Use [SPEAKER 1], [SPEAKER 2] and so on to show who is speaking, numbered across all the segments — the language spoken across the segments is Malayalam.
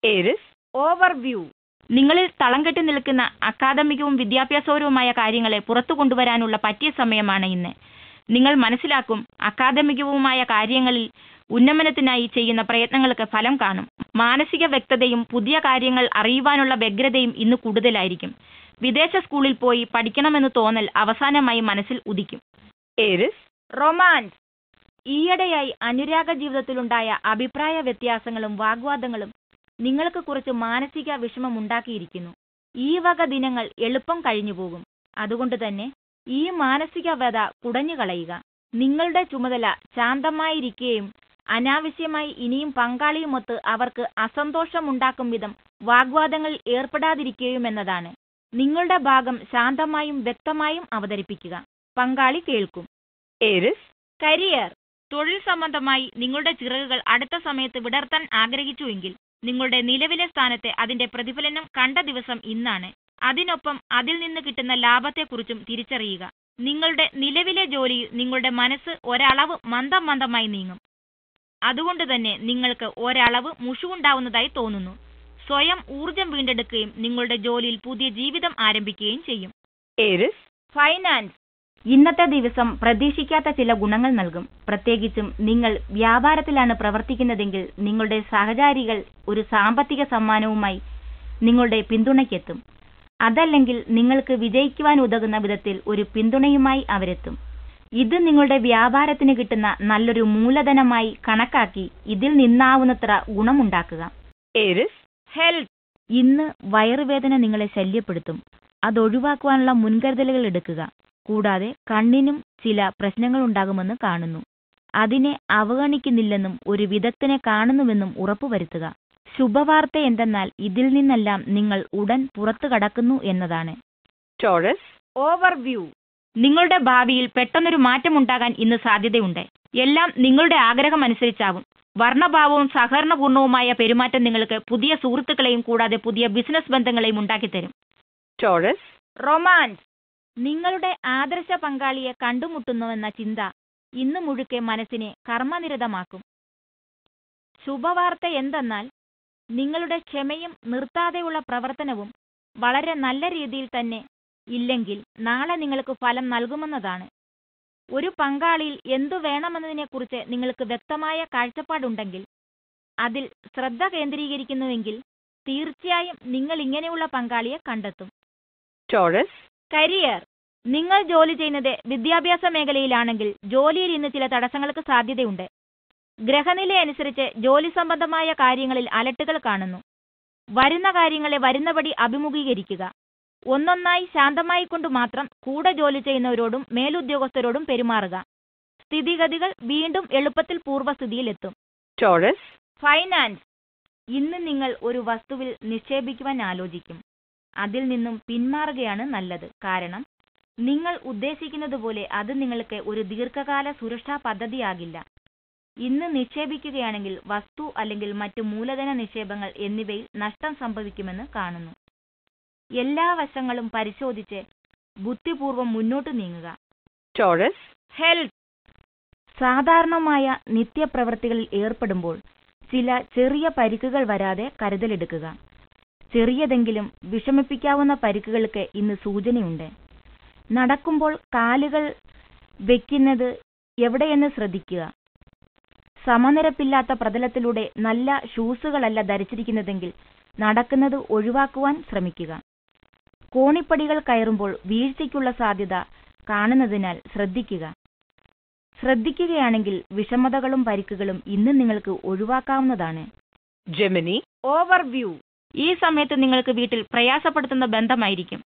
[SPEAKER 1] Aries
[SPEAKER 2] overview. നിങ്ങളിൽ തളം കെട്ടി നിൽക്കുന്ന അക്കാദമികവും വിദ്യാഭ്യാസപരവുമായ കാര്യങ്ങളെ പുറത്തു കൊണ്ടുവരാനുള്ള പറ്റിയ സമയമാണ് ഇന്ന്. നിങ്ങൾ മനസ്സിലാക്കും, അക്കാദമികവുമായ കാര്യങ്ങളിൽ ഉന്നമനത്തിനായി ചെയ്യുന്ന പ്രയത്നങ്ങൾക്ക് ഫലം കാണും. മാനസിക വ്യക്തതയും പുതിയ കാര്യങ്ങൾ അറിയുവാനുള്ള വ്യഗ്രതയും ഇന്ന് കൂടുതലായിരിക്കും. വിദേശ സ്കൂളിൽ പോയി പഠിക്കണമെന്ന് തോന്നൽ അവസാനമായി മനസ്സിൽ ഉദിക്കും.
[SPEAKER 1] Aries
[SPEAKER 2] romance. ഈയിടെയായി അനുരാഗ ജീവിതത്തിലുണ്ടായ അഭിപ്രായ വ്യത്യാസങ്ങളും വാഗ്വാദങ്ങളും നിങ്ങൾക്ക് കുറച്ച് മാനസിക വിഷമമുണ്ടാക്കിയിരിക്കുന്നു. ഈ വക ദിനങ്ങൾ എളുപ്പം കഴിഞ്ഞുപോകും. അതുകൊണ്ട് തന്നെ ഈ മാനസിക വ്യത കുടഞ്ഞു കളയുക. നിങ്ങളുടെ ചുമതല ശാന്തമായിരിക്കുകയും അനാവശ്യമായി ഇനിയും പങ്കാളിയുമൊത്ത് അവർക്ക് അസന്തോഷമുണ്ടാക്കും വിധം വാഗ്വാദങ്ങളിൽ ഏർപ്പെടാതിരിക്കുകയുമെന്നതാണ്. നിങ്ങളുടെ ഭാഗം ശാന്തമായും വ്യക്തമായും അവതരിപ്പിക്കുക. പങ്കാളി കേൾക്കും.
[SPEAKER 1] Aries
[SPEAKER 2] career. തൊഴിൽ സംബന്ധമായി നിങ്ങളുടെ ചിറകുകൾ അടുത്ത സമയത്ത് വിടർത്താൻ ആഗ്രഹിച്ചുവെങ്കിൽ നിങ്ങളുടെ നിലവിലെ സ്ഥാനത്തെ അതിന്റെ പ്രതിഫലനം കണ്ട ദിവസം ഇന്നാണ്. അതിനൊപ്പം അതിൽ നിന്ന് കിട്ടുന്ന ലാഭത്തെക്കുറിച്ചും തിരിച്ചറിയുക. നിങ്ങളുടെ നിലവിലെ ജോലിയിൽ നിങ്ങളുടെ മനസ്സ് ഒരളവ് മന്ദമായി നീങ്ങും. അതുകൊണ്ട് തന്നെ നിങ്ങൾക്ക് ഒരളവ് മുഷിവുണ്ടാവുന്നതായി തോന്നുന്നു. സ്വയം ഊർജം വീണ്ടെടുക്കുകയും നിങ്ങളുടെ ജോലിയിൽ പുതിയ ജീവിതം ആരംഭിക്കുകയും ചെയ്യും.
[SPEAKER 1] Aries
[SPEAKER 2] finance. ഇന്നത്തെ ദിവസം പ്രതീക്ഷിക്കാത്ത ചില ഗുണങ്ങൾ നൽകും. പ്രത്യേകിച്ചും നിങ്ങൾ വ്യാപാരത്തിലാണ് പ്രവർത്തിക്കുന്നതെങ്കിൽ നിങ്ങളുടെ സഹചാരികൾ ഒരു സാമ്പത്തിക സമ്മാനവുമായി നിങ്ങളുടെ പിന്തുണയ്ക്കെത്തും. അതല്ലെങ്കിൽ നിങ്ങൾക്ക് വിജയിക്കുവാൻ ഉതകുന്ന വിധത്തിൽ ഒരു പിന്തുണയുമായി അവരെത്തും. ഇത് നിങ്ങളുടെ വ്യാപാരത്തിന് കിട്ടുന്ന നല്ലൊരു മൂലധനമായി കണക്കാക്കി ഇതിൽ നിന്നാവുന്നത്ര ഗുണമുണ്ടാക്കുക.
[SPEAKER 1] Aries
[SPEAKER 2] health. ഇന്ന് വയറുവേദന നിങ്ങളെ ശല്യപ്പെടുത്തും. അതൊഴിവാക്കുവാനുള്ള മുൻകരുതലുകൾ എടുക്കുക. കൂടാതെ കണ്ണിനും ചില പ്രശ്നങ്ങൾ ഉണ്ടാകുമെന്ന് കാണുന്നു. അതിനെ അവഗണിക്കുന്നില്ലെന്നും ഒരു വിദഗ്ധനെ കാണുന്നുവെന്നും ഉറപ്പുവരുത്തുക. ശുഭവാർത്ത എന്തെന്നാൽ ഇതിൽ നിന്നെല്ലാം നിങ്ങൾ ഉടൻ പുറത്തു കടക്കുന്നു എന്നതാണ്.
[SPEAKER 1] Taurus
[SPEAKER 2] overview. നിങ്ങളുടെ ഭാവിയിൽ പെട്ടെന്നൊരു മാറ്റമുണ്ടാകാൻ ഇന്ന് സാധ്യതയുണ്ട്. എല്ലാം നിങ്ങളുടെ ആഗ്രഹമനുസരിച്ചാവും. വർണ്ണഭാവവും സഹകരണപൂർണവുമായ പെരുമാറ്റം നിങ്ങൾക്ക് പുതിയ സുഹൃത്തുക്കളെയും കൂടാതെ പുതിയ ബിസിനസ് ബന്ധങ്ങളെയും ഉണ്ടാക്കിത്തരും.
[SPEAKER 1] Taurus
[SPEAKER 2] romance. നിങ്ങളുടെ ആദർശ പങ്കാളിയെ കണ്ടുമുട്ടുന്നുവെന്ന ചിന്ത ഇന്ന് മുഴുക്കെ മനസ്സിനെ കർമ്മനിരതമാക്കും. ശുഭവാർത്ത എന്തെന്നാൽ നിങ്ങളുടെ ക്ഷമയും നിർത്താതെയുള്ള പ്രവർത്തനവും വളരെ നല്ല രീതിയിൽ തന്നെ ഇല്ലെങ്കിൽ നാളെ നിങ്ങൾക്ക് ഫലം നൽകുമെന്നതാണ്. ഒരു പങ്കാളിയിൽ എന്തു വേണമെന്നതിനെക്കുറിച്ച് നിങ്ങൾക്ക് വ്യക്തമായ കാഴ്ചപ്പാടുണ്ടെങ്കിൽ, അതിൽ ശ്രദ്ധ കേന്ദ്രീകരിക്കുന്നുവെങ്കിൽ തീർച്ചയായും നിങ്ങൾ ഇങ്ങനെയുള്ള പങ്കാളിയെ കണ്ടെത്തും.
[SPEAKER 1] Taurus
[SPEAKER 2] career. നിങ്ങൾ ജോലി ചെയ്യുന്നത് വിദ്യാഭ്യാസ മേഖലയിലാണെങ്കിൽ ജോലിയിൽ ഇന്ന് ചില തടസ്സങ്ങൾക്ക് സാധ്യതയുണ്ട്. ഗ്രഹനില അനുസരിച്ച് ജോലി സംബന്ധമായ കാര്യങ്ങളിൽ അലട്ടുകൾ കാണുന്നു. വരുന്ന കാര്യങ്ങളെ വരുന്നപടി അഭിമുഖീകരിക്കുക. ഒന്നൊന്നായി ശാന്തമായി കൊണ്ട് മാത്രം കൂടെ ജോലി ചെയ്യുന്നവരോടും മേലുദ്യോഗസ്ഥരോടും പെരുമാറുക. സ്ഥിതിഗതികൾ വീണ്ടും എളുപ്പത്തിൽ പൂർവ്വസ്ഥിതിയിലെത്തും.
[SPEAKER 1] Taurus
[SPEAKER 2] finance. ഇന്ന് നിങ്ങൾ ഒരു വസ്തുവിൽ നിക്ഷേപിക്കുവാൻ ആലോചിക്കും. അതിൽ നിന്നും പിന്മാറുകയാണ് നല്ലത്. കാരണം നിങ്ങൾ ഉദ്ദേശിക്കുന്നത് പോലെ അത് നിങ്ങൾക്ക് ഒരു ദീർഘകാല സുരക്ഷാ പദ്ധതിയാകില്ല. ഇന്ന് നിക്ഷേപിക്കുകയാണെങ്കിൽ വസ്തു അല്ലെങ്കിൽ മറ്റു മൂലധന നിക്ഷേപങ്ങൾ എന്നിവയിൽ നഷ്ടം സംഭവിക്കുമെന്ന് കാണുന്നു. എല്ലാ വശങ്ങളും പരിശോധിച്ച് ബുദ്ധിപൂർവം മുന്നോട്ട് നീങ്ങുക.
[SPEAKER 1] Taurus
[SPEAKER 2] health. സാധാരണമായ നിത്യപ്രവൃത്തികളിൽ ഏർപ്പെടുമ്പോൾ ചില ചെറിയ പരിക്കുകൾ വരാതെ കരുതലെടുക്കുക. ചെറിയതെങ്കിലും വിഷമിപ്പിക്കാവുന്ന പരിക്കുകൾക്ക് ഇന്ന് സൂചനയുണ്ട്. നടക്കുമ്പോൾ കാലുകൾ വെക്കുന്നത് എവിടെയെന്ന് ശ്രദ്ധിക്കുക. സമനിരപ്പില്ലാത്ത പ്രതലത്തിലൂടെ നല്ല ഷൂസുകളല്ല ധരിച്ചിരിക്കുന്നതെങ്കിൽ നടക്കുന്നത് ഒഴിവാക്കുവാൻ ശ്രമിക്കുക. കോണിപ്പടികൾ കയറുമ്പോൾ വീഴ്ചയ്ക്കുള്ള സാധ്യത കാണുന്നതിനാൽ ശ്രദ്ധിക്കുകയാണെങ്കിൽ വിഷമതകളും പരിക്കുകളും ഇന്ന് നിങ്ങൾക്ക് ഒഴിവാക്കാവുന്നതാണ്.
[SPEAKER 1] Gemini
[SPEAKER 2] overview. ഈ സമയത്ത് നിങ്ങൾക്ക് വീട്ടിൽ പ്രയാസപ്പെടുത്തുന്ന ബന്ധമായിരിക്കും.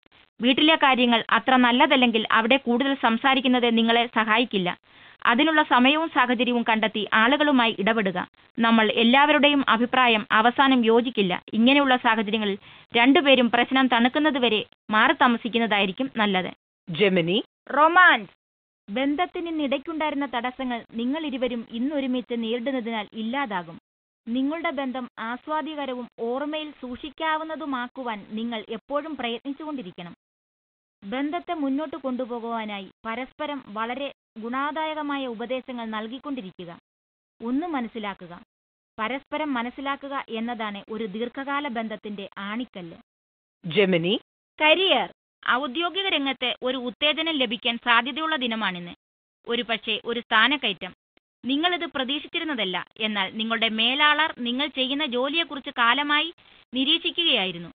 [SPEAKER 2] വീട്ടിലെ കാര്യങ്ങൾ അത്ര നല്ലതല്ലെങ്കിൽ അവിടെ കൂടുതൽ സംസാരിക്കുന്നത് നിങ്ങളെ സഹായിക്കില്ല. അതിനുള്ള സമയവും സാഹചര്യവും കണ്ടെത്തി ആളുകളുമായി ഇടപെടുക. നമ്മൾ എല്ലാവരുടെയും അഭിപ്രായം അവസാനം യോജിക്കില്ല. ഇങ്ങനെയുള്ള സാഹചര്യങ്ങളിൽ രണ്ടുപേരും പ്രശ്നം തണുക്കുന്നതുവരെ മാറി താമസിക്കുന്നതായിരിക്കും നല്ലത്.
[SPEAKER 1] Gemini
[SPEAKER 2] romance. ബന്ധത്തിനിടയ്ക്കുണ്ടായിരുന്ന തടസ്സങ്ങൾ നിങ്ങൾ ഇരുവരും ഇന്നൊരുമിച്ച് നേരിടുന്നതിനാൽ ഇല്ലാതാകും. നിങ്ങളുടെ ബന്ധം ആസ്വാദ്യകരവും ഓർമ്മയിൽ സൂക്ഷിക്കാവുന്നതുമാക്കുവാൻ നിങ്ങൾ എപ്പോഴും പ്രയത്നിച്ചുകൊണ്ടിരിക്കണം. ബന്ധത്തെ മുന്നോട്ട് കൊണ്ടുപോകുവാനായി പരസ്പരം വളരെ ഗുണാദായകമായ ഉപദേശങ്ങൾ നൽകിക്കൊണ്ടിരിക്കുക. ഒന്ന് മനസ്സിലാക്കുക, പരസ്പരം മനസ്സിലാക്കുക എന്നതാണ് ഒരു ദീർഘകാല ബന്ധത്തിന്റെ ആണിക്കല്ല്.
[SPEAKER 1] Gemini,
[SPEAKER 2] career. ഔദ്യോഗിക രംഗത്ത് ഒരു ഉത്തേജനം ലഭിക്കാൻ സാധ്യതയുള്ള ദിനമാണിന്ന്. ഒരുപക്ഷെ ഒരു സ്ഥാനക്കയറ്റം. നിങ്ങളിത് പ്രതീക്ഷിച്ചിരുന്നതല്ല, എന്നാൽ നിങ്ങളുടെ മേലാളർ നിങ്ങൾ ചെയ്യുന്ന ജോലിയെക്കുറിച്ച് കാലമായി നിരീക്ഷിക്കുകയായിരുന്നു.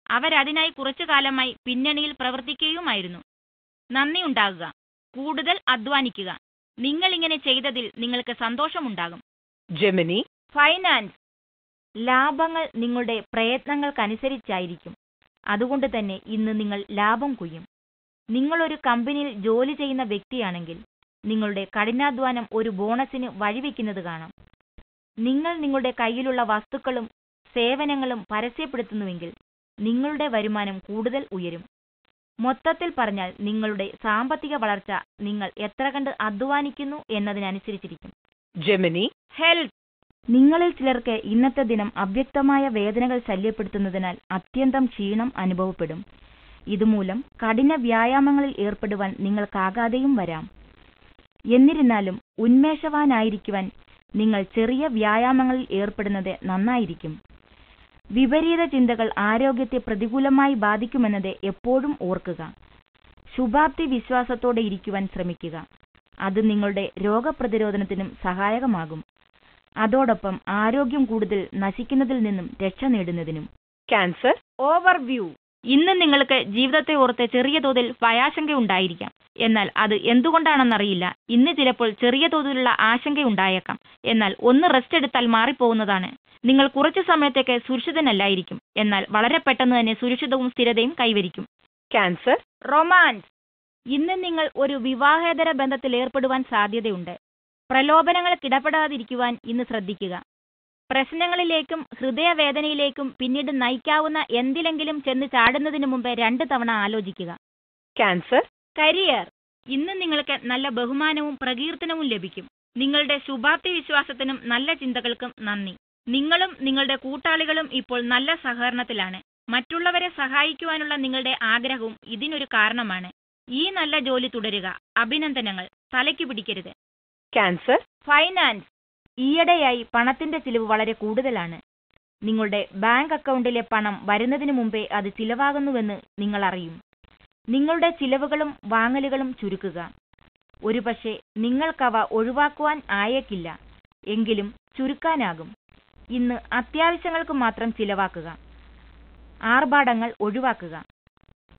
[SPEAKER 2] അവരതിനായി കുറച്ചു കാലമായി പിന്നണിയിൽ പ്രവർത്തിക്കുകയുമായിരുന്നു. നന്ദി ഉണ്ടാകുക. കൂടുതൽ അധ്വാനിക്കുക. നിങ്ങളിങ്ങനെ ചെയ്തതിൽ നിങ്ങൾക്ക് സന്തോഷമുണ്ടാകും.
[SPEAKER 1] Gemini,
[SPEAKER 2] finance. ലാഭങ്ങൾ നിങ്ങളുടെ പ്രയത്നങ്ങൾക്കനുസരിച്ചായിരിക്കും. അതുകൊണ്ട് തന്നെ ഇന്ന് നിങ്ങൾ ലാഭം കൊയ്യും. നിങ്ങളൊരു കമ്പനിയിൽ ജോലി ചെയ്യുന്ന വ്യക്തിയാണെങ്കിൽ നിങ്ങളുടെ കഠിനാധ്വാനം ഒരു ബോണസിന് വഴിവെക്കുന്നത് കാണാം. നിങ്ങൾ നിങ്ങളുടെ കയ്യിലുള്ള വസ്തുക്കളും സേവനങ്ങളും പരസ്യപ്പെടുത്തുന്നുവെങ്കിൽ നിങ്ങളുടെ വരുമാനം കൂടുതൽ ഉയരും. മൊത്തത്തിൽ പറഞ്ഞാൽ നിങ്ങളുടെ സാമ്പത്തിക വളർച്ച നിങ്ങൾ എത്ര കണ്ട് അധ്വാനിക്കുന്നു എന്നതിനനുസരിച്ചിരിക്കും.
[SPEAKER 1] Gemini,
[SPEAKER 2] health. നിങ്ങളിൽ ചിലർക്ക് ഇന്നത്തെ ദിനം അവ്യക്തമായ വേദനകൾ ശല്യപ്പെടുത്തുന്നതിനാൽ അത്യന്തം ക്ഷീണം അനുഭവപ്പെടും. ഇതുമൂലം കഠിന വ്യായാമങ്ങളിൽ ഏർപ്പെടുവാൻ നിങ്ങൾക്കാകാതെയും വരാം. എന്നിരുന്നാലും ഉന്മേഷവാനായിരിക്കുവാൻ നിങ്ങൾ ചെറിയ വ്യായാമങ്ങളിൽ ഏർപ്പെടുന്നത് നന്നായിരിക്കും. വിപരീത ചിന്തകൾ ആരോഗ്യത്തെ പ്രതികൂലമായി ബാധിക്കുമെന്നത് എപ്പോഴും ഓർക്കുക. ശുഭാപ്തി വിശ്വാസത്തോടെ ഇരിക്കുവാൻ ശ്രമിക്കുക. അത് നിങ്ങളുടെ രോഗപ്രതിരോധത്തിനും സഹായകമാകും. അതോടൊപ്പം ആരോഗ്യം കൂടുതൽ നശിക്കുന്നതിൽ നിന്നും രക്ഷ നേടുന്നതിനും.
[SPEAKER 1] Cancer,
[SPEAKER 2] overview. ഇന്ന് നിങ്ങൾക്ക് ജീവിതത്തെ ഓർത്ത് ചെറിയ തോതിൽ ഭയാശങ്കയുണ്ടായിരിക്കാം. എന്നാൽ അത് എന്തുകൊണ്ടാണെന്നറിയില്ല. ഇന്ന് ചിലപ്പോൾ ചെറിയ തോതിലുള്ള ആശങ്കയുണ്ടായേക്കാം. എന്നാൽ ഒന്ന് റെസ്റ്റ് എടുത്താൽ മാറിപ്പോകുന്നതാണ്. നിങ്ങൾ കുറച്ചു സമയത്തേക്ക് സുരക്ഷിതനല്ലായിരിക്കും. എന്നാൽ വളരെ പെട്ടെന്ന് തന്നെ സുരക്ഷിതവും സ്ഥിരതയും കൈവരിക്കും.
[SPEAKER 1] Cancer,
[SPEAKER 2] romance. ഇന്ന് നിങ്ങൾ ഒരു വിവാഹേതര ബന്ധത്തിൽ ഏർപ്പെടുവാൻ സാധ്യതയുണ്ട്. പ്രലോഭനങ്ങൾക്കിടപെടാതിരിക്കുവാൻ ഇന്ന് ശ്രദ്ധിക്കുക. പ്രശ്നങ്ങളിലേക്കും ഹൃദയവേദനയിലേക്കും പിന്നീട് നയിക്കാവുന്ന എന്തിലെങ്കിലും ചെന്ന് ചാടുന്നതിന് മുമ്പ് 2 തവണ ആലോചിക്കുക.
[SPEAKER 1] Cancer,
[SPEAKER 2] career. ഇന്ന് നിങ്ങൾക്ക് നല്ല ബഹുമാനവും പ്രകീർത്തനവും ലഭിക്കും. നിങ്ങളുടെ ശുഭാപ്തി വിശ്വാസത്തിനും നല്ല ചിന്തകൾക്കും നന്ദി. നിങ്ങളും നിങ്ങളുടെ കൂട്ടാളികളും ഇപ്പോൾ നല്ല സഹകരണത്തിലാണ്. മറ്റുള്ളവരെ സഹായിക്കുവാനുള്ള നിങ്ങളുടെ ആഗ്രഹവും ഇതിനൊരു കാരണമാണ്. ഈ നല്ല ജോലി തുടരുക. അഭിനന്ദനങ്ങൾ. തലയ്ക്ക് പിടിക്കരുത്.
[SPEAKER 1] Cancer,
[SPEAKER 2] finance. ഈയിടെയായി പണത്തിന്റെ ചിലവ് വളരെ കൂടുതലാണ്. നിങ്ങളുടെ ബാങ്ക് അക്കൗണ്ടിലെ പണം വരുന്നതിന് മുമ്പേ അത് ചിലവാകുന്നുവെന്ന് നിങ്ങൾ അറിയും. നിങ്ങളുടെ ചിലവുകളും വാങ്ങലുകളും ചുരുക്കുക. ഒരുപക്ഷെ നിങ്ങൾക്കവ ഒഴിവാക്കുവാൻ ആയേക്കില്ല, എങ്കിലും ചുരുക്കാനാകും. ഇന്ന് അത്യാവശ്യങ്ങൾക്ക് മാത്രം ചിലവാക്കുക. ആർഭാടങ്ങൾ ഒഴിവാക്കുക.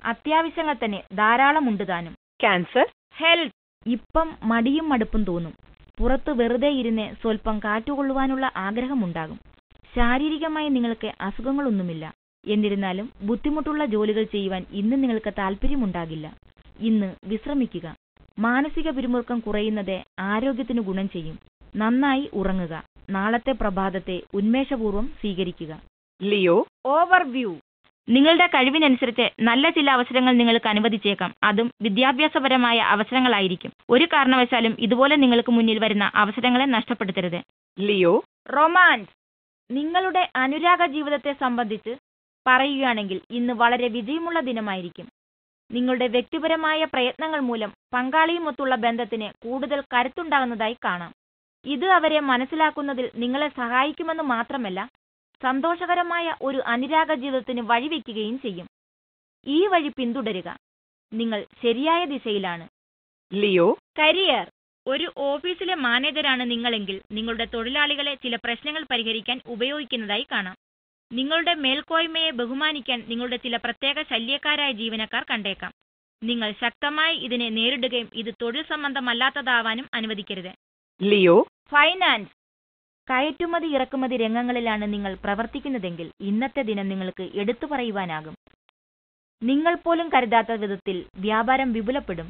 [SPEAKER 2] അത്യാവശ്യങ്ങൾ തന്നെ ധാരാളമുണ്ട് താനും.
[SPEAKER 1] Cancer,
[SPEAKER 2] health. ഇപ്പം മടിയും മടുപ്പും തോന്നും. പുറത്ത് വെറുതെ ഇരുന്ന് സ്വല്പം കാറ്റുകൊള്ളുവാനുള്ള ആഗ്രഹമുണ്ടാകും. ശാരീരികമായി നിങ്ങൾക്ക് അസുഖങ്ങളൊന്നുമില്ല. എന്നിരുന്നാലും ബുദ്ധിമുട്ടുള്ള ജോലികൾ ചെയ്യുവാൻ ഇന്ന് നിങ്ങൾക്ക് താല്പര്യമുണ്ടാകില്ല. ഇന്ന് വിശ്രമിക്കുക. മാനസിക പിരിമുറുക്കം കുറയുന്നത് ആരോഗ്യത്തിന് ഗുണം ചെയ്യും. നന്നായി ഉറങ്ങുക. നാളത്തെ പ്രഭാതത്തെ ഉന്മേഷപൂർവ്വം സ്വീകരിക്കുക.
[SPEAKER 1] Leo,
[SPEAKER 2] overview. നിങ്ങളുടെ കഴിവിനനുസരിച്ച് നല്ല ചില അവസരങ്ങൾ നിങ്ങൾക്ക് അനുവദിച്ചേക്കാം. അതും വിദ്യാഭ്യാസപരമായ അവസരങ്ങളായിരിക്കും. ഒരു കാരണവശാലും ഇതുപോലെ നിങ്ങൾക്ക് മുന്നിൽ വരുന്ന അവസരങ്ങളെ നഷ്ടപ്പെടുത്തരുത്.
[SPEAKER 1] Leo,
[SPEAKER 2] romance. നിങ്ങളുടെ അനുരാഗ ജീവിതത്തെ സംബന്ധിച്ച് പറയുകയാണെങ്കിൽ ഇന്ന് വളരെ വിജയമുള്ള ദിനമായിരിക്കും. നിങ്ങളുടെ വ്യക്തിപരമായ പ്രയത്നങ്ങൾ മൂലം പങ്കാളിയുമൊത്തുള്ള ബന്ധത്തിന് കൂടുതൽ കരുത്തുണ്ടാകുന്നതായി കാണാം. ഇത് അവരെ മനസ്സിലാക്കുന്നതിൽ നിങ്ങളെ സഹായിക്കുമെന്ന് മാത്രമല്ല, സന്തോഷകരമായ ഒരു അനുരാഗ ജീവിതത്തിന് വഴിവെക്കുകയും ചെയ്യും. ഈ വഴി പിന്തുടരുക. നിങ്ങൾ ശരിയായ ദിശയിലാണ്.
[SPEAKER 1] Leo,
[SPEAKER 2] career. ഒരു ഓഫീസിലെ മാനേജരാണ് നിങ്ങളെങ്കിൽ നിങ്ങളുടെ തൊഴിലാളികളെ ചില പ്രശ്നങ്ങൾ പരിഹരിക്കാൻ ഉപയോഗിക്കുന്നതായി കാണാം. നിങ്ങളുടെ മേൽക്കോയ്മയെ ബഹുമാനിക്കാൻ നിങ്ങളുടെ ചില പ്രത്യേക ശല്യക്കാരായ ജീവനക്കാർ കണ്ടേക്കാം. നിങ്ങൾ ശക്തമായി ഇതിനെ നേരിടുകയും ഇത് തൊഴിൽ സംബന്ധമല്ലാത്തതാവാനും അനുവദിക്കരുത്.
[SPEAKER 1] Leo,
[SPEAKER 2] finance. കയറ്റുമതി ഇറക്കുമതി രംഗങ്ങളിലാണ് നിങ്ങൾ പ്രവർത്തിക്കുന്നതെങ്കിൽ ഇന്നത്തെ ദിനം നിങ്ങൾക്ക് എടുത്തു പറയുവാനാകും. നിങ്ങൾ പോലും കരുതാത്ത വിധത്തിൽ വ്യാപാരം വിപുലപ്പെടും.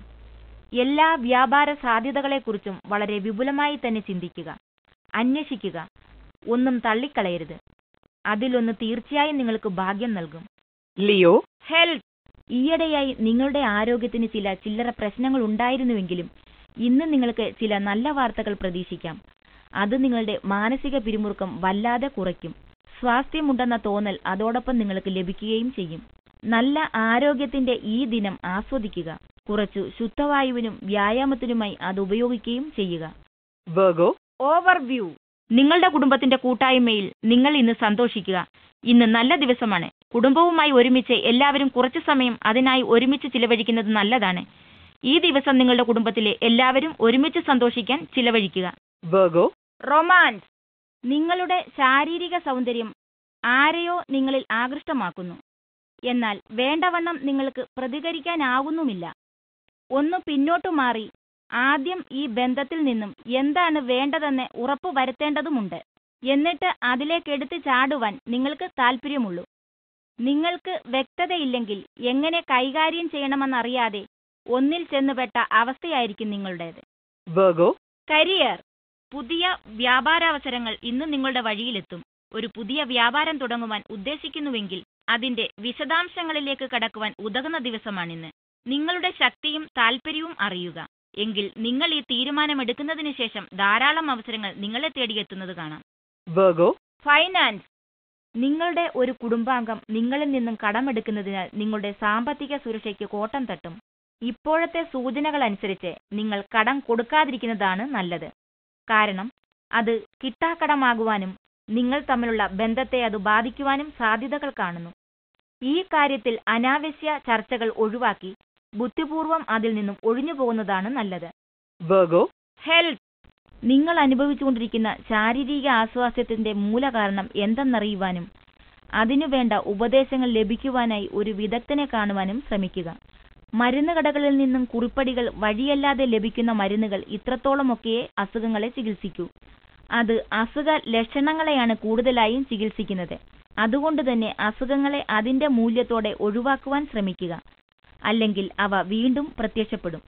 [SPEAKER 2] എല്ലാ വ്യാപാര സാധ്യതകളെക്കുറിച്ചും വളരെ വിപുലമായി തന്നെ ചിന്തിക്കുക. അന്വേഷിക്കുക. ഒന്നും തള്ളിക്കളയരുത്. അതിലൊന്ന് തീർച്ചയായും നിങ്ങൾക്ക് ഭാഗ്യം നൽകും.
[SPEAKER 1] Leo,
[SPEAKER 2] health. ഈയിടെയായി നിങ്ങളുടെ ആരോഗ്യത്തിന് ചില ചില്ലറ പ്രശ്നങ്ങൾ ഉണ്ടായിരുന്നുവെങ്കിലും ഇന്ന് നിങ്ങൾക്ക് ചില നല്ല വാർത്തകൾ പ്രതീക്ഷിക്കാം. അത് നിങ്ങളുടെ മാനസിക പിരിമുറുക്കം വല്ലാതെ കുറയ്ക്കും. സ്വാസ്ഥ്യമുണ്ടെന്ന തോന്നൽ അതോടൊപ്പം നിങ്ങൾക്ക് ലഭിക്കുകയും ചെയ്യും. നല്ല ആരോഗ്യത്തിന്റെ ഈ ദിനം ആസ്വദിക്കുക. കുറച്ചു ശുദ്ധവായുവിനും വ്യായാമത്തിനുമായി അത് ഉപയോഗിക്കുകയും ചെയ്യുക.
[SPEAKER 1] Virgo,
[SPEAKER 2] overview. നിങ്ങളുടെ കുടുംബത്തിന്റെ കൂട്ടായ്മയിൽ നിങ്ങൾ ഇന്ന് സന്തോഷിക്കുക. ഇന്ന് നല്ല ദിവസമാണ്. കുടുംബവുമായി ഒരുമിച്ച് എല്ലാവരും കുറച്ചു സമയം അതിനായി ഒരുമിച്ച് ചിലവഴിക്കുന്നത് നല്ലതാണ്. ഈ ദിവസം നിങ്ങളുടെ കുടുംബത്തിലെ എല്ലാവരും ഒരുമിച്ച് സന്തോഷിക്കാൻ ചിലവഴിക്കുക.
[SPEAKER 1] Virgo,
[SPEAKER 2] romance. നിങ്ങളുടെ ശാരീരിക സൗന്ദര്യം ആരെയോ നിങ്ങളിൽ ആകൃഷ്ടമാക്കുന്നു. എന്നാൽ വേണ്ടവണ്ണം നിങ്ങൾക്ക് പ്രതികരിക്കാനാകുന്നുമില്ല. ഒന്ന് പിന്നോട്ടു മാറി ആദ്യം ഈ ബന്ധത്തിൽ നിന്നും എന്താണ് വേണ്ടതെന്ന് ഉറപ്പു വരുത്തേണ്ടതുമുണ്ട്. എന്നിട്ട് അതിലേക്ക് എടുത്ത് ചാടുവാൻ നിങ്ങൾക്ക് താല്പര്യമുള്ളൂ. നിങ്ങൾക്ക് വ്യക്തതയില്ലെങ്കിൽ എങ്ങനെ കൈകാര്യം ചെയ്യണമെന്നറിയാതെ ഒന്നിൽ ചെന്നുപെട്ട അവസ്ഥയായിരിക്കും നിങ്ങളുടേത്.
[SPEAKER 1] Virgo,
[SPEAKER 2] career. പുതിയ വ്യാപാരാവസരങ്ങൾ ഇന്ന് നിങ്ങളുടെ വഴിയിലെത്തും. ഒരു പുതിയ വ്യാപാരം തുടങ്ങുവാൻ ഉദ്ദേശിക്കുന്നുവെങ്കിൽ അതിന്റെ വിശദാംശങ്ങളിലേക്ക് കടക്കുവാൻ ഉതകുന്ന ദിവസമാണിന്ന്. നിങ്ങളുടെ ശക്തിയും താല്പര്യവും അറിയുക. എങ്കിൽ നിങ്ങൾ ഈ തീരുമാനമെടുക്കുന്നതിന് ശേഷം ധാരാളം അവസരങ്ങൾ നിങ്ങളെ തേടിയെത്തുന്നത് കാണാം.
[SPEAKER 1] Virgo,
[SPEAKER 2] finance. നിങ്ങളുടെ ഒരു കുടുംബാംഗം നിങ്ങളിൽ നിന്നും കടമെടുക്കുന്നതിനാൽ നിങ്ങളുടെ സാമ്പത്തിക സുരക്ഷയ്ക്ക് കോട്ടം തട്ടും. ഇപ്പോഴത്തെ സൂചനകൾ അനുസരിച്ച് നിങ്ങൾ കടം കൊടുക്കാതിരിക്കുന്നതാണ് നല്ലത്. കാരണം അത് കിട്ടാക്കടമാകുവാനും നിങ്ങൾ തമ്മിലുള്ള ബന്ധത്തെ അത് ബാധിക്കുവാനും സാധ്യതകൾ കാണുന്നു. ഈ കാര്യത്തിൽ അനാവശ്യ ചർച്ചകൾ ഒഴിവാക്കി ബുദ്ധിപൂർവം അതിൽ നിന്നും ഒഴിഞ്ഞു പോകുന്നതാണ് നല്ലത്.
[SPEAKER 1] Virgo,
[SPEAKER 2] health. നിങ്ങൾ അനുഭവിച്ചുകൊണ്ടിരിക്കുന്ന ശാരീരിക ആസ്വാസ്ഥ്യത്തിന്റെ മൂലകാരണം എന്തെന്നറിയുവാനും അതിനുവേണ്ട ഉപദേശങ്ങൾ ലഭിക്കുവാനായി ഒരു വിദഗ്ധനെ കാണുവാനും ശ്രമിക്കുക. മരുന്ന് കടകളിൽ നിന്നും കുറിപ്പടികൾ വഴിയല്ലാതെ ലഭിക്കുന്ന മരുന്നുകൾ ഇത്രത്തോളമൊക്കെയേ അസുഖങ്ങളെ ചികിത്സിക്കൂ. അത് അസുഖ ലക്ഷണങ്ങളെയാണ് കൂടുതലായും ചികിത്സിക്കുന്നത്. അതുകൊണ്ട് തന്നെ അസുഖങ്ങളെ അതിന്റെ മൂല്യത്തോടെ ഒഴിവാക്കുവാൻ ശ്രമിക്കുക. അല്ലെങ്കിൽ അവ വീണ്ടും പ്രത്യക്ഷപ്പെടും.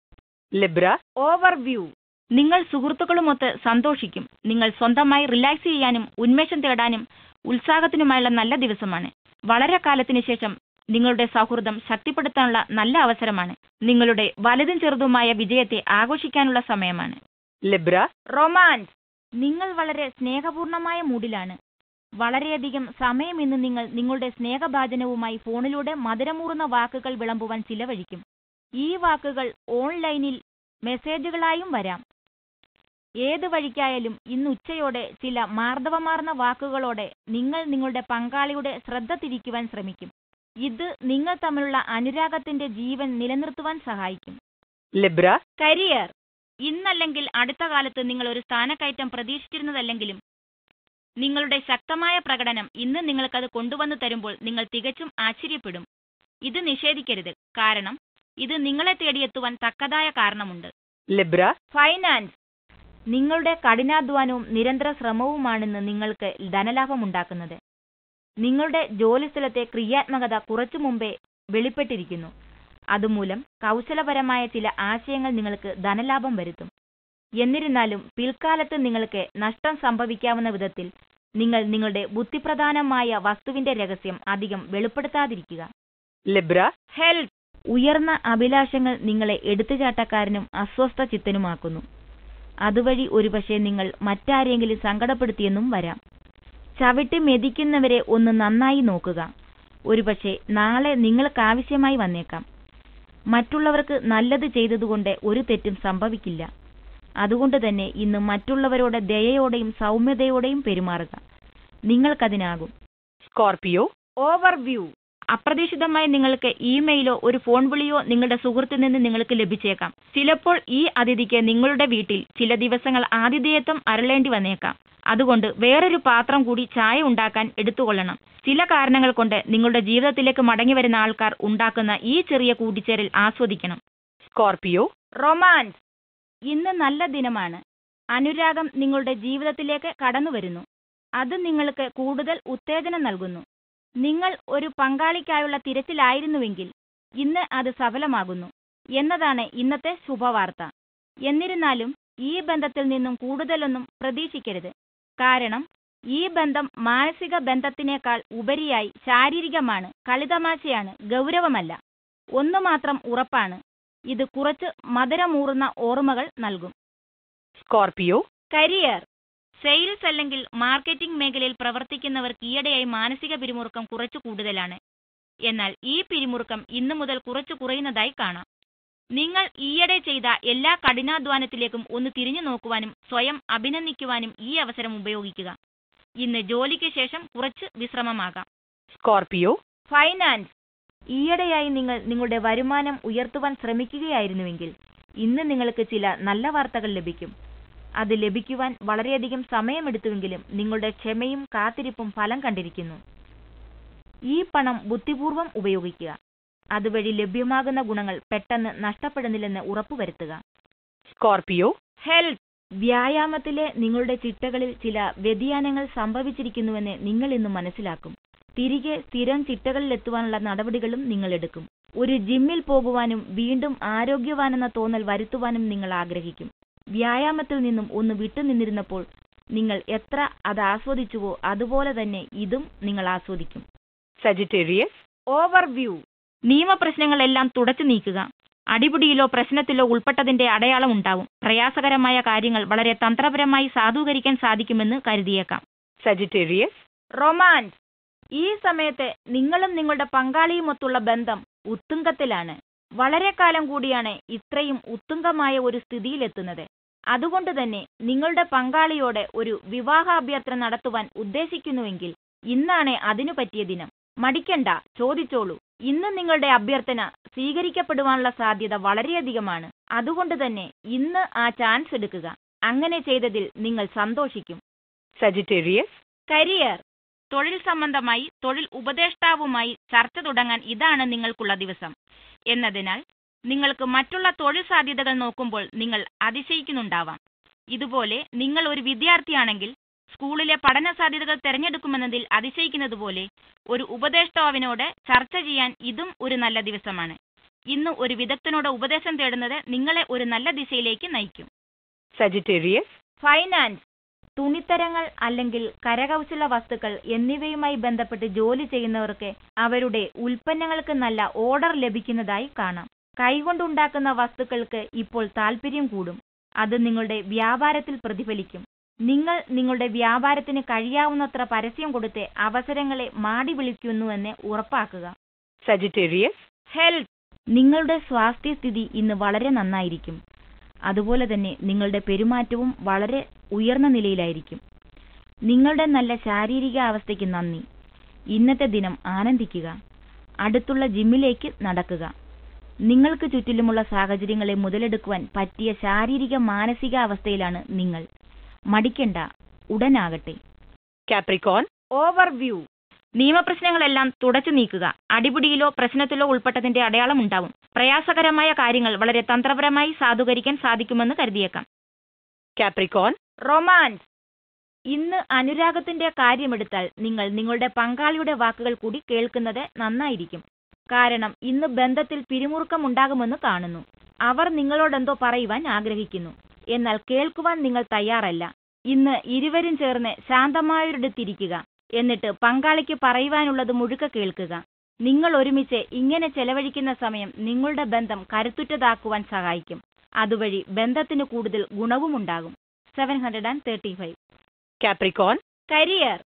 [SPEAKER 1] Libra,
[SPEAKER 2] overview. നിങ്ങൾ സുഹൃത്തുക്കളുമൊത്ത് സന്തോഷിക്കും. നിങ്ങൾ സ്വന്തമായി റിലാക്സ് ചെയ്യാനും ഉന്മേഷം തേടാനും ഉത്സാഹത്തിനുമായുള്ള നല്ല ദിവസമാണ്. വളരെ കാലത്തിനു ശേഷം നിങ്ങളുടെ സൗഹൃദം ശക്തിപ്പെടുത്താനുള്ള നല്ല അവസരമാണ്. നിങ്ങളുടെ വലുതും ചെറുതുമായ വിജയത്തെ ആഘോഷിക്കാനുള്ള സമയമാണ്.
[SPEAKER 1] Libra,
[SPEAKER 2] romance. നിങ്ങൾ വളരെ സ്നേഹപൂർണമായ മൂഡിലാണ്. വളരെയധികം സമയം ഇന്ന് നിങ്ങൾ നിങ്ങളുടെ സ്നേഹഭാജനവുമായി ഫോണിലൂടെ മധുരമൂറുന്ന വാക്കുകൾ വിളമ്പുവാൻ ചിലവഴിക്കും. ഈ വാക്കുകൾ ഓൺലൈനിൽ മെസ്സേജുകളായും വരാം. ഏത് വഴിക്കായാലും ഇന്ന് ഉച്ചയോടെ ചില മാർദ്ദവമാർന്ന വാക്കുകളോടെ നിങ്ങൾ നിങ്ങളുടെ പങ്കാളിയുടെ ശ്രദ്ധ തിരിക്കുവാൻ ശ്രമിക്കും. ഇത് നിങ്ങൾ തമ്മിലുള്ള അനുരാഗത്തിന്റെ ജീവൻ നിലനിർത്തുവാൻ സഹായിക്കും.
[SPEAKER 1] Libra,
[SPEAKER 2] career. ഇന്നല്ലെങ്കിൽ അടുത്ത കാലത്ത് നിങ്ങൾ ഒരു സ്ഥാനക്കയറ്റം പ്രതീക്ഷിച്ചിരുന്നതല്ലെങ്കിലും നിങ്ങളുടെ ശക്തമായ പ്രകടനം ഇന്ന് നിങ്ങൾക്കത് കൊണ്ടുവന്നു തരുമ്പോൾ നിങ്ങൾ തികച്ചും ആശ്ചര്യപ്പെടും. ഇത് നിഷേധിക്കരുത്. കാരണം ഇത് നിങ്ങളെ തേടിയെത്തുവാൻ തക്കതായ കാരണമുണ്ട്.
[SPEAKER 1] Libra,
[SPEAKER 2] finance. നിങ്ങളുടെ കഠിനാധ്വാനവും നിരന്തര ശ്രമവുമാണിന്ന് നിങ്ങൾക്ക് ധനലാഭമുണ്ടാക്കുന്നത്. നിങ്ങളുടെ ജോലിസ്ഥലത്തെ ക്രിയാത്മകത കുറച്ചു മുമ്പേ വെളിപ്പെട്ടിരിക്കുന്നു. അതുമൂലം കൗശലപരമായ ചില ആശയങ്ങൾ നിങ്ങൾക്ക് ധനലാഭം വരുത്തും. എന്നിരുന്നാലും പിൽക്കാലത്ത് നിങ്ങൾക്ക് നഷ്ടം സംഭവിക്കാവുന്ന വിധത്തിൽ നിങ്ങൾ നിങ്ങളുടെ ബുദ്ധിപ്രധാനമായ വസ്തുവിന്റെ രഹസ്യം അധികം വെളിപ്പെടുത്താതിരിക്കുക.
[SPEAKER 1] Libra,
[SPEAKER 2] health. ഉയർന്ന അഭിലാഷങ്ങൾ നിങ്ങളെ എടുത്തുചാട്ടക്കാരനും അസ്വസ്ഥ ചിത്തനുമാക്കുന്നു. അതുവഴി ഒരുപക്ഷെ നിങ്ങൾ മറ്റാരെങ്കിലും സങ്കടപ്പെടുത്തിയെന്നും വരാം. ചവിട്ടി മെതിക്കുന്നവരെ ഒന്ന് നന്നായി നോക്കുക. ഒരുപക്ഷെ നാളെ നിങ്ങൾക്കാവശ്യമായി വന്നേക്കാം. മറ്റുള്ളവർക്ക് നല്ലത് ചെയ്തതുകൊണ്ട് ഒരു തെറ്റും സംഭവിക്കില്ല. അതുകൊണ്ട് തന്നെ ഇന്ന് മറ്റുള്ളവരോട് ദയയോടെയും സൗമ്യതയോടെയും പെരുമാറുക. നിങ്ങൾക്കതിനാകും.
[SPEAKER 1] Scorpio,
[SPEAKER 2] overview. അപ്രതീക്ഷിതമായി നിങ്ങൾക്ക് ഇമെയിലോ ഒരു ഫോൺ വിളിയോ നിങ്ങളുടെ സുഹൃത്തിൽ നിന്ന് നിങ്ങൾക്ക് ലഭിച്ചേക്കാം. ചിലപ്പോൾ ഈ അതിഥിക്ക് നിങ്ങളുടെ വീട്ടിൽ ചില ദിവസങ്ങൾ ആതിഥേയത്വം അരുളേണ്ടി വന്നേക്കാം. അതുകൊണ്ട് വേറൊരു പാത്രം കൂടി ചായ ഉണ്ടാക്കാൻ എടുത്തുകൊള്ളണം. ചില കാരണങ്ങൾ കൊണ്ട് നിങ്ങളുടെ ജീവിതത്തിലേക്ക് മടങ്ങിവരുന്ന ആൾക്കാർ ഉണ്ടാക്കുന്ന ഈ ചെറിയ കൂട്ടിച്ചേരൽ ആസ്വദിക്കണം.
[SPEAKER 1] Scorpio,
[SPEAKER 2] romance. ഇന്ന് നല്ല ദിനമാണ്. അനുരാഗം നിങ്ങളുടെ ജീവിതത്തിലേക്ക് കടന്നുവരുന്നു. അത് നിങ്ങൾക്ക് കൂടുതൽ ഉത്തേജനം നൽകുന്നു. നിങ്ങൾ ഒരു പങ്കാളിക്കായുള്ള തിരച്ചിലായിരുന്നുവെങ്കിൽ ഇന്ന് അത് സഫലമാകുന്നു എന്നതാണ് ഇന്നത്തെ ശുഭവാർത്ത. എന്നിരുന്നാലും ഈ ബന്ധത്തിൽ നിന്നും കൂടുതലൊന്നും പ്രതീക്ഷിക്കരുത്. കാരണം ഈ ബന്ധം മാനസിക ബന്ധത്തിനേക്കാൾ ഉപരിയായി ശാരീരികമാണ്, കളിതമാശയാണ്, ഗൗരവമല്ല. ഒന്നു മാത്രം ഉറപ്പാണ്, ഇത് കുറച്ച് മധുരമൂറുന്ന ഓർമ്മകൾ നൽകും.
[SPEAKER 1] Scorpio,
[SPEAKER 2] career. സെയിൽസ് അല്ലെങ്കിൽ മാർക്കറ്റിംഗ് മേഖലയിൽ പ്രവർത്തിക്കുന്നവർക്ക് ഈയിടെയായി മാനസിക പിരിമുറുക്കം കുറച്ചു കൂടുതലാണ്. എന്നാൽ ഈ പിരിമുറുക്കം ഇന്നു മുതൽ കുറച്ചു കുറയുന്നതായി കാണാം. നിങ്ങൾ ഈയിടെ ചെയ്ത എല്ലാ കഠിനാധ്വാനത്തിലേക്കും ഒന്ന് തിരിഞ്ഞു നോക്കുവാനും സ്വയം അഭിനന്ദിക്കുവാനും ഈ അവസരം ഉപയോഗിക്കുക. ഇന്ന് ജോലിക്ക് ശേഷം കുറച്ച് വിശ്രമമാകാം.
[SPEAKER 1] സ്കോർപിയോ.
[SPEAKER 2] ഫൈനാൻസ്. ഈയിടെയായി നിങ്ങൾ നിങ്ങളുടെ വരുമാനം ഉയർത്തുവാൻ ശ്രമിക്കുകയായിരുന്നുവെങ്കിൽ ഇന്ന് നിങ്ങൾക്ക് ചില നല്ല വാർത്തകൾ ലഭിക്കും. അത് ലഭിക്കുവാൻ വളരെയധികം സമയമെടുത്തുവെങ്കിലും നിങ്ങളുടെ ക്ഷമയും കാത്തിരിപ്പും ഫലം കണ്ടിരിക്കുന്നു. ഈ പണം ബുദ്ധിപൂർവ്വം ഉപയോഗിക്കുക. അതുവഴി ലഭ്യമാകുന്ന ഗുണങ്ങൾ പെട്ടെന്ന് നഷ്ടപ്പെടുന്നില്ലെന്ന് ഉറപ്പുവരുത്തുക.
[SPEAKER 1] സ്കോർപിയോ.
[SPEAKER 2] ഹെൽത്ത്. വ്യായാമത്തിലെ നിങ്ങളുടെ ചിട്ടകളിൽ ചില വ്യതിയാനങ്ങൾ സംഭവിച്ചിരിക്കുന്നുവെന്ന് നിങ്ങൾ ഇന്ന് മനസ്സിലാക്കും. തിരികെ സ്ഥിരം ചിട്ടകളിലെത്തുവാനുള്ള നടപടികളും നിങ്ങൾ എടുക്കും. ഒരു ജിമ്മിൽ പോകുവാനും വീണ്ടും ആരോഗ്യവാനെന്ന തോന്നൽ വരുത്തുവാനും നിങ്ങൾ ആഗ്രഹിക്കും. വ്യായാമത്തിൽ നിന്നും ഒന്ന് വിട്ടുനിന്നിരുന്നപ്പോൾ നിങ്ങൾ എത്ര അത് ആസ്വദിച്ചുവോ അതുപോലെ തന്നെ ഇതും നിങ്ങൾ ആസ്വദിക്കും.
[SPEAKER 1] സജിറ്റേറിയസ്.
[SPEAKER 2] ഓവർവ്യൂ. നിയമപ്രശ്നങ്ങളെല്ലാം തുടച്ചു നീക്കുക. അടിപിടിയിലോ പ്രശ്നത്തിലോ ഉൾപ്പെട്ടതിന്റെ അടയാളം ഉണ്ടാവും. പ്രയാസകരമായ കാര്യങ്ങൾ വളരെ തന്ത്രപരമായി സാധൂകരിക്കാൻ സാധിക്കുമെന്ന് കരുതിയേക്കാം.
[SPEAKER 1] സജിറ്റേറിയസ്.
[SPEAKER 2] റൊമാൻസ്. ഈ സമയത്ത് നിങ്ങളും നിങ്ങളുടെ പങ്കാളിയുമൊത്തുള്ള ബന്ധം ഉത്തുംഗത്തിലാണ്. വളരെ കാലം കൂടിയാണ് ഇത്രയും ഉത്തുംഗമായ ഒരു സ്ഥിതിയിലെത്തുന്നത്. അതുകൊണ്ട് തന്നെ നിങ്ങളുടെ പങ്കാളിയോടെ ഒരു വിവാഹാഭ്യർത്ഥന നടത്തുവാൻ ഉദ്ദേശിക്കുന്നുവെങ്കിൽ ഇന്നാണ് അതിനു പറ്റിയ ദിനം. മടിക്കണ്ട, ചോദിച്ചോളൂ. ഇന്ന് നിങ്ങളുടെ അഭ്യർത്ഥന സ്വീകരിക്കപ്പെടുവാനുള്ള സാധ്യത വളരെയധികമാണ്. അതുകൊണ്ട് തന്നെ ഇന്ന് ആ ചാൻസ് എടുക്കുക. അങ്ങനെ ചെയ്തതിൽ നിങ്ങൾ സന്തോഷിക്കും.
[SPEAKER 1] സജിറ്റേറിയസ്.
[SPEAKER 2] കരിയർ. തൊഴിൽ സംബന്ധമായി തൊഴിൽ ഉപദേഷ്ടാവുമായി ചർച്ച തുടങ്ങാൻ ഇതാണ് നിങ്ങൾക്കുള്ള ദിവസം എന്നതിനാൽ നിങ്ങൾക്ക് മറ്റുള്ള തൊഴിൽ സാധ്യതകൾ നോക്കുമ്പോൾ നിങ്ങൾ അതിശയിക്കുന്നുണ്ടാവാം. ഇതുപോലെ നിങ്ങൾ ഒരു വിദ്യാർത്ഥിയാണെങ്കിൽ സ്കൂളിലെ പഠന സാധ്യതകൾ തിരഞ്ഞെടുക്കുമെന്നതിൽ അതിശയിക്കുന്നത് പോലെ ഒരു ഉപദേഷ്ടാവിനോട് ചർച്ച ചെയ്യാൻ ഇതും ഒരു നല്ല ദിവസമാണ്. ഇന്ന് ഒരു വിദഗ്ധനോട് ഉപദേശം തേടുന്നത് നിങ്ങളെ ഒരു നല്ല ദിശയിലേക്ക് നയിക്കും.
[SPEAKER 1] സജിറ്റേറിയസ്.
[SPEAKER 2] ഫൈനാൻസ്. തുണിത്തരങ്ങൾ അല്ലെങ്കിൽ കരകൗശല വസ്തുക്കൾ എന്നിവയുമായി ബന്ധപ്പെട്ട് ജോലി ചെയ്യുന്നവർക്ക് അവരുടെ ഉൽപ്പന്നങ്ങൾക്ക് നല്ല ഓർഡർ ലഭിക്കുന്നതായി കാണാം. കൈകൊണ്ടുണ്ടാക്കുന്ന വസ്തുക്കൾക്ക് ഇപ്പോൾ താൽപര്യം കൂടും. അത് നിങ്ങളുടെ വ്യാപാരത്തിൽ പ്രതിഫലിക്കും. നിങ്ങൾ നിങ്ങളുടെ വ്യാപാരത്തിന് കഴിയാവുന്നത്ര പരസ്യം കൊടുത്ത് അവസരങ്ങളെ മാടി വിളിക്കുന്നുവെന്ന് ഉറപ്പാക്കുക.
[SPEAKER 1] സജിറ്റേറിയസ്.
[SPEAKER 2] ഹെൽത്ത്. നിങ്ങളുടെ സ്വാസ്ഥ്യസ്ഥിതി ഇന്ന് വളരെ നന്നായിരിക്കും. അതുപോലെ തന്നെ നിങ്ങളുടെ പെരുമാറ്റവും വളരെ ഉയർന്ന നിലയിലായിരിക്കും. നിങ്ങളുടെ നല്ല ശാരീരിക അവസ്ഥയ്ക്ക് നന്ദി. ഇന്നത്തെ ദിനം ആനന്ദിക്കുക. അടുത്തുള്ള ജിമ്മിലേക്ക് നടക്കുക. നിങ്ങൾക്ക് ചുറ്റിലുമുള്ള സാഹചര്യങ്ങളെ മുതലെടുക്കുവാൻ പറ്റിയ ശാരീരിക മാനസിക അവസ്ഥയിലാണ് നിങ്ങൾ. മടിക്കണ്ട, ഉടനാകട്ടെ.
[SPEAKER 1] കാപ്രിക്കോൺ.
[SPEAKER 2] ഓവർവ്യൂ. നിയമപ്രശ്നങ്ങളെല്ലാം തുടച്ചു നീക്കുക. അടിപിടിയിലോ പ്രശ്നത്തിലോ ഉൾപ്പെട്ടതിന്റെ അടയാളം ഉണ്ടാവും. പ്രയാസകരമായ കാര്യങ്ങൾ വളരെ തന്ത്രപരമായി സാധൂകരിക്കാൻ സാധിക്കുമെന്ന് കരുതിയേക്കാം.
[SPEAKER 1] കാപ്രിക്കോൺ.
[SPEAKER 2] റൊമാൻസ്. ഇന്ന് അനുരാഗത്തിന്റെ കാര്യമെടുത്താൽ നിങ്ങൾ നിങ്ങളുടെ പങ്കാളിയുടെ വാക്കുകൾ കൂടി കേൾക്കുന്നത് നന്നായിരിക്കും. കാരണം ഇന്ന് ബന്ധത്തിൽ പിരിമുറുക്കം ഉണ്ടാകുമെന്ന് കാണുന്നു. അവർ നിങ്ങളോടെന്തോ പറയുവാൻ ആഗ്രഹിക്കുന്നു, എന്നാൽ കേൾക്കുവാൻ നിങ്ങൾ തയ്യാറല്ല. ഇന്ന് ഇരുവരും ചേർന്ന് ശാന്തമായൊരിടത്തിരിക്കുക. എന്നിട്ട് പങ്കാളിക്ക് പറയുവാനുള്ളത് മുഴുക്കെ കേൾക്കുക. നിങ്ങൾ ഒരുമിച്ച് ഇങ്ങനെ ചെലവഴിക്കുന്ന സമയം നിങ്ങളുടെ ബന്ധം കരുത്തുറ്റതാക്കുവാൻ സഹായിക്കും. അതുവഴി ബന്ധത്തിന് കൂടുതൽ ഗുണവുമുണ്ടാകും. 735.
[SPEAKER 1] കാപ്രിക്കോൺ.
[SPEAKER 2] കരിയർ.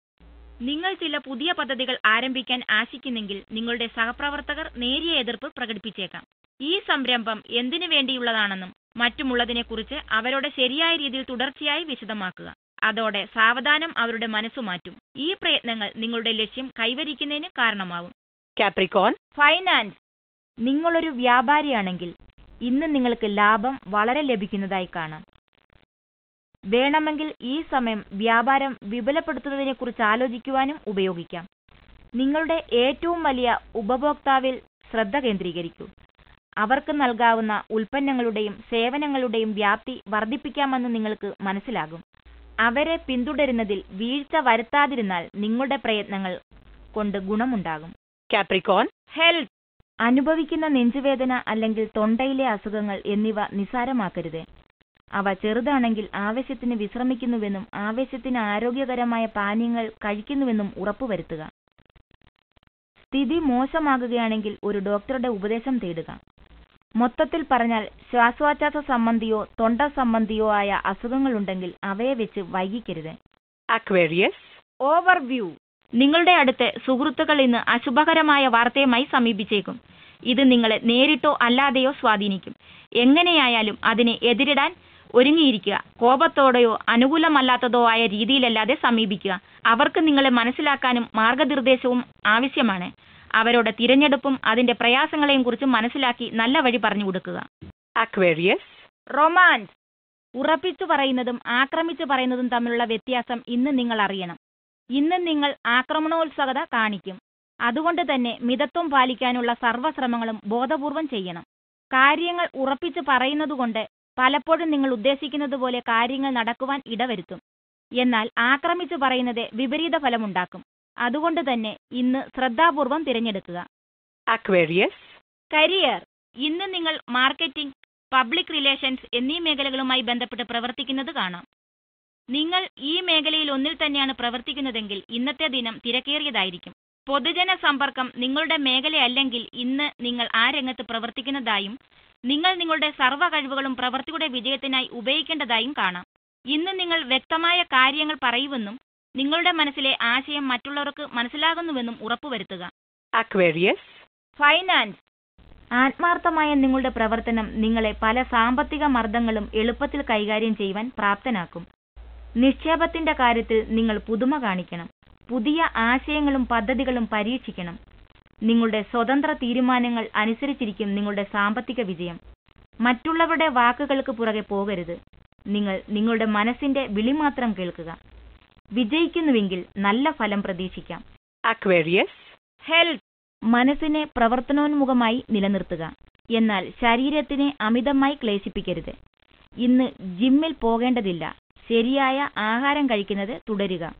[SPEAKER 2] നിങ്ങൾ ചില പുതിയ പദ്ധതികൾ ആരംഭിക്കാൻ ആശിക്കുന്നെങ്കിൽ നിങ്ങളുടെ സഹപ്രവർത്തകർ നേരിയ എതിർപ്പ് പ്രകടിപ്പിച്ചേക്കാം. ഈ സംരംഭം എന്തിനു വേണ്ടിയുള്ളതാണെന്നും മറ്റുമുള്ളതിനെക്കുറിച്ച് അവരോട് ശരിയായ രീതിയിൽ തുടർച്ചയായി വിശദമാക്കുക. അതോടെ സാവധാനം അവരുടെ മനസ്സു മാറ്റും. ഈ പ്രയത്നങ്ങൾ നിങ്ങളുടെ ലക്ഷ്യം കൈവരിക്കുന്നതിന് കാരണമാവും.
[SPEAKER 1] കാപ്രിക്കോൺ.
[SPEAKER 2] ഫൈനാൻസ്. നിങ്ങളൊരു വ്യാപാരിയാണെങ്കിൽ ഇന്ന് നിങ്ങൾക്ക് ലാഭം വളരെ ലഭിക്കുന്നതായി കാണാം. വേണമെങ്കിൽ ഈ സമയം വ്യാപാരം വിപുലപ്പെടുത്തുന്നതിനെക്കുറിച്ച് ആലോചിക്കുവാനും ഉപയോഗിക്കാം. നിങ്ങളുടെ ഏറ്റവും വലിയ ഉപഭോക്താവിൽ ശ്രദ്ധ കേന്ദ്രീകരിക്കൂ. അവർക്ക് നൽകാവുന്ന ഉൽപ്പന്നങ്ങളുടെയും സേവനങ്ങളുടെയും വ്യാപ്തി വർദ്ധിപ്പിക്കാമെന്ന് നിങ്ങൾക്ക് മനസ്സിലാകും. അവരെ പിന്തുടരുന്നതിൽ വീഴ്ച വരുത്താതിരുന്നാൽ നിങ്ങളുടെ പ്രയത്നങ്ങൾ കൊണ്ട് ഗുണമുണ്ടാകും.
[SPEAKER 1] കാപ്രിക്കോൺ.
[SPEAKER 2] ഹെൽത്ത്. അനുഭവിക്കുന്ന നെഞ്ചുവേദന അല്ലെങ്കിൽ തൊണ്ടയിലെ അസുഖങ്ങൾ എന്നിവ നിസ്സാരമാക്കരുത്. അവ ചെറുതാണെങ്കിൽ ആവശ്യത്തിന് വിശ്രമിക്കുന്നുവെന്നും ആവശ്യത്തിന് ആരോഗ്യകരമായ പാനീയങ്ങൾ കഴിക്കുന്നുവെന്നും ഉറപ്പുവരുത്തുക. സ്ഥിതി മോശമാകുകയാണെങ്കിൽ ഒരു ഡോക്ടറുടെ ഉപദേശം തേടുക. മൊത്തത്തിൽ പറഞ്ഞാൽ ശ്വാസോച്ഛ്വാസ സംബന്ധിയോ തൊണ്ട സംബന്ധിയോ ആയ അസുഖങ്ങളുണ്ടെങ്കിൽ അവയെ വെച്ച് വൈകിക്കരുത്.
[SPEAKER 1] അക്വേറിയസ്.
[SPEAKER 2] ഓവർവ്യൂ. നിങ്ങളുടെ അടുത്ത് സുഹൃത്തുക്കൾ ഇന്ന് അശുഭകരമായ വാർത്തയുമായി സമീപിച്ചേക്കും. ഇത് നിങ്ങളെ നേരിട്ടോ അല്ലാതെയോ സ്വാധീനിക്കും. എങ്ങനെയായാലും അതിനെ എതിരിടാൻ ഒരുങ്ങിയിരിക്കുക. കോപത്തോടെയോ അനുകൂലമല്ലാത്തതോ ആയ രീതിയിലല്ലാതെ സമീപിക്കുക. അവർക്ക് നിങ്ങളെ മനസ്സിലാക്കാനും മാർഗനിർദ്ദേശവും ആവശ്യമാണ്. അവരുടെ തിരഞ്ഞെടുപ്പും അതിന്റെ പ്രയാസങ്ങളെയും കുറിച്ച് മനസ്സിലാക്കി നല്ല വഴി പറഞ്ഞു കൊടുക്കുക.
[SPEAKER 1] Aquarius.
[SPEAKER 2] റൊമാൻസ്. ഉറപ്പിച്ചു പറയുന്നതും ആക്രമിച്ചു പറയുന്നതും തമ്മിലുള്ള വ്യത്യാസം ഇന്ന് നിങ്ങൾ അറിയണം. ഇന്ന് നിങ്ങൾ ആക്രമണോത്സുകത കാണിക്കും. അതുകൊണ്ട് തന്നെ മിതത്വം പാലിക്കാനുള്ള സർവ്വശ്രമങ്ങളും ബോധപൂർവം ചെയ്യണം. കാര്യങ്ങൾ ഉറപ്പിച്ചു പറയുന്നതുകൊണ്ട് പലപ്പോഴും നിങ്ങൾ ഉദ്ദേശിക്കുന്നത് പോലെ കാര്യങ്ങൾ നടക്കുവാൻ ഇടവരുത്തും. എന്നാൽ ആക്രമിച്ചു പറയുന്നത് വിപരീത ഫലമുണ്ടാക്കും. അതുകൊണ്ട് തന്നെ ഇന്ന് ശ്രദ്ധാപൂർവം തിരഞ്ഞെടുക്കുക.
[SPEAKER 1] Aquarius.
[SPEAKER 2] കരിയർ. ഇന്ന് നിങ്ങൾ മാർക്കറ്റിംഗ്, പബ്ലിക് റിലേഷൻസ് എന്നീ മേഖലകളുമായി ബന്ധപ്പെട്ട് പ്രവർത്തിക്കുന്നത് കാണാം. നിങ്ങൾ ഈ മേഖലയിൽ ഒന്നിൽ തന്നെയാണ് പ്രവർത്തിക്കുന്നതെങ്കിൽ ഇന്നത്തെ ദിനം തിരക്കേറിയതായിരിക്കും. പൊതുജന സമ്പർക്കം നിങ്ങളുടെ മേഖലയല്ലെങ്കിൽ ഇന്ന് നിങ്ങൾ ആ രംഗത്ത് പ്രവർത്തിക്കുന്നതായും നിങ്ങൾ നിങ്ങളുടെ സർവ്വ കഴിവുകളും പ്രവൃത്തിയുടെ വിജയത്തിനായി ഉപയോഗിക്കേണ്ടതായും കാണാം. ഇന്ന് നിങ്ങൾ വ്യക്തമായ കാര്യങ്ങൾ പറയുമെന്നും നിങ്ങളുടെ മനസ്സിലെ ആശയം മറ്റുള്ളവർക്ക് മനസ്സിലാകുന്നുവെന്നും ഉറപ്പുവരുത്തുക.
[SPEAKER 1] Aquarius.
[SPEAKER 2] ഫൈനാൻസ്. ആത്മാർത്ഥമായ നിങ്ങളുടെ പ്രവർത്തനം നിങ്ങളെ പല സാമ്പത്തിക മർദ്ദങ്ങളും എളുപ്പത്തിൽ കൈകാര്യം ചെയ്യുവാൻ പ്രാപ്തനാക്കും. നിക്ഷേപത്തിന്റെ കാര്യത്തിൽ നിങ്ങൾ പുതുമ കാണിക്കണം. പുതിയ ആശയങ്ങളും പദ്ധതികളും പരീക്ഷിക്കണം. നിങ്ങളുടെ സ്വതന്ത്ര തീരുമാനങ്ങൾ അനുസരിച്ചിരിക്കും നിങ്ങളുടെ സാമ്പത്തിക വിജയം. മറ്റുള്ളവരുടെ വാക്കുകൾക്ക് പുറകെ പോകരുത്. നിങ്ങൾ നിങ്ങളുടെ മനസ്സിന്റെ വിളി മാത്രം കേൾക്കുക. വിജയിക്കുന്നുവെങ്കിൽ നല്ല ഫലം പ്രതീക്ഷിക്കാം.
[SPEAKER 1] Aquarius.
[SPEAKER 2] ഹെൽത്ത്. മനസ്സിനെ പ്രവർത്തനോന്മുഖമായി നിലനിർത്തുക. എന്നാൽ ശരീരത്തിനെ അമിതമായി ക്ലേശിപ്പിക്കരുത്. ഇന്ന് ജിമ്മിൽ പോകേണ്ടതില്ല. ശരിയായ ആഹാരം കഴിക്കുന്നത് തുടരുക.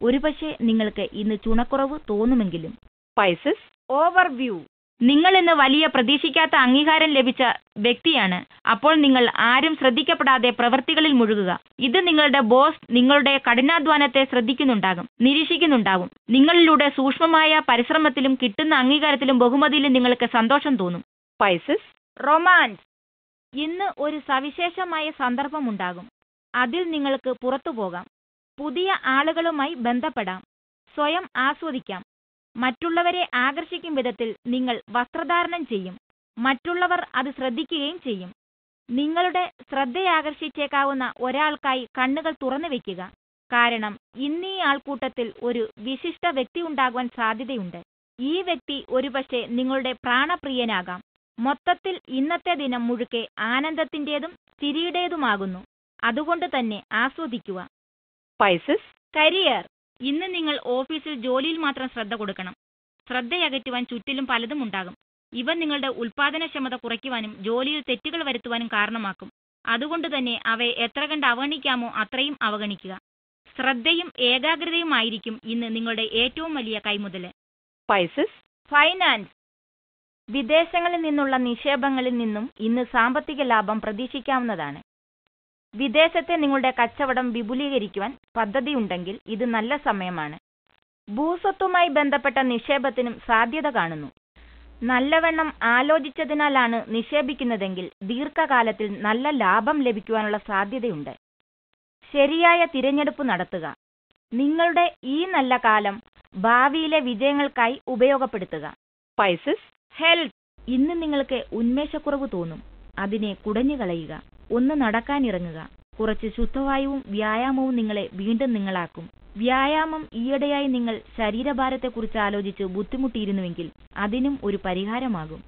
[SPEAKER 2] ഒരുപക്ഷെ നിങ്ങൾക്ക് ഇന്ന് ചുണക്കുറവ് തോന്നുമെങ്കിലും.
[SPEAKER 1] Pisces.
[SPEAKER 2] ഓവർവ്യൂ. നിങ്ങൾ ഇന്ന് വലിയ പ്രതീക്ഷിക്കാത്ത അംഗീകാരം ലഭിച്ച വ്യക്തിയാണ്. അപ്പോൾ നിങ്ങൾ ആരും ശ്രദ്ധിക്കപ്പെടാതെ പ്രവൃത്തികളിൽ മുഴുകുക. ഇത് നിങ്ങളുടെ ബോസ് നിങ്ങളുടെ കഠിനാധ്വാനത്തെ ശ്രദ്ധിക്കുന്നുണ്ടാകും, നിരീക്ഷിക്കുന്നുണ്ടാകും. നിങ്ങളിലൂടെ സൂക്ഷ്മമായ പരിശ്രമത്തിലും കിട്ടുന്ന അംഗീകാരത്തിലും ബഹുമതിയിലും നിങ്ങൾക്ക് സന്തോഷം തോന്നും.
[SPEAKER 1] Pisces.
[SPEAKER 2] റൊമാൻസ്. ഇന്ന് ഒരു സവിശേഷമായ സന്ദർഭമുണ്ടാകും. അതിൽ നിങ്ങൾക്ക് പുറത്തു പോകാം. പുതിയ ആളുകളുമായി ബന്ധപ്പെടാം. സ്വയം ആസ്വദിക്കാം. മറ്റുള്ളവരെ ആകർഷിക്കും വിധത്തിൽ നിങ്ങൾ വസ്ത്രധാരണം ചെയ്യും. മറ്റുള്ളവർ അത് ശ്രദ്ധിക്കുകയും ചെയ്യും. നിങ്ങളുടെ ശ്രദ്ധയാകർഷിച്ചേക്കാവുന്ന ഒരാൾക്കായി കണ്ണുകൾ തുറന്നു വെക്കുക. കാരണം ഇന്നീ ആൾക്കൂട്ടത്തിൽ ഒരു വിശിഷ്ട വ്യക്തി ഉണ്ടാകുവാൻ സാധ്യതയുണ്ട്. ഈ വ്യക്തി ഒരുപക്ഷെ നിങ്ങളുടെ പ്രാണപ്രിയനാകാം. മൊത്തത്തിൽ ഇന്നത്തെ ദിനം മുഴുക്കെ ആനന്ദത്തിന്റേതും ചിരിയുടേതുമാകുന്നു. അതുകൊണ്ട് തന്നെ ആസ്വദിക്കുക.
[SPEAKER 1] Pisces.
[SPEAKER 2] കരിയർ. ഇന്ന് നിങ്ങൾ ഓഫീസിൽ ജോലിയിൽ മാത്രം ശ്രദ്ധ കൊടുക്കണം. ശ്രദ്ധയകറ്റുവാൻ ചുറ്റിലും പലതും ഉണ്ടാകും. ഇവ നിങ്ങളുടെ ഉൽപാദനക്ഷമത കുറയ്ക്കുവാനും ജോലിയിൽ തെറ്റുകൾ വരുത്തുവാനും കാരണമാക്കും. അതുകൊണ്ട് തന്നെ അവയെ എത്ര കണ്ട് അവഗണിക്കാമോ അത്രയും അവഗണിക്കുക. ശ്രദ്ധയും ഏകാഗ്രതയുമായിരിക്കും ഇന്ന് നിങ്ങളുടെ ഏറ്റവും വലിയ കൈമുതല്.
[SPEAKER 1] Pisces.
[SPEAKER 2] ഫൈനാൻസ്. വിദേശങ്ങളിൽ നിന്നുള്ള നിക്ഷേപങ്ങളിൽ നിന്നും ഇന്ന് സാമ്പത്തിക ലാഭം പ്രതീക്ഷിക്കാവുന്നതാണ്. വിദേശത്തെ നിങ്ങളുടെ കച്ചവടം വിപുലീകരിക്കുവാൻ പദ്ധതിയുണ്ടെങ്കിൽ ഇത് നല്ല സമയമാണ്. ഭൂസ്വത്തുമായി ബന്ധപ്പെട്ട നിക്ഷേപത്തിനും സാധ്യത കാണുന്നു. നല്ലവണ്ണം ആലോചിച്ചതിനാലാണ് നിക്ഷേപിക്കുന്നതെങ്കിൽ ദീർഘകാലത്തിൽ നല്ല ലാഭം ലഭിക്കുവാനുള്ള സാധ്യതയുണ്ട്. ശരിയായ തിരഞ്ഞെടുപ്പ് നടത്തുക. നിങ്ങളുടെ ഈ നല്ല കാലം ഭാവിയിലെ വിജയങ്ങൾക്കായി ഉപയോഗപ്പെടുത്തുക.
[SPEAKER 1] Pisces.
[SPEAKER 2] ഹെൽത്ത്. ഇന്ന് നിങ്ങൾക്ക് ഉന്മേഷക്കുറവ് തോന്നും. അതിനെ കുടഞ്ഞുകളയുക. ഒന്ന് നടക്കാനിറങ്ങുക. കുറച്ച് ശുദ്ധവായുവും വ്യായാമവും നിങ്ങളെ വീണ്ടും നിങ്ങളാക്കും. വ്യായാമം ഈയിടെയായി നിങ്ങൾ ശരീരഭാരത്തെക്കുറിച്ച് ആലോചിച്ച് ബുദ്ധിമുട്ടിയിരുന്നുവെങ്കിൽ അതിനും ഒരു പരിഹാരമാകും.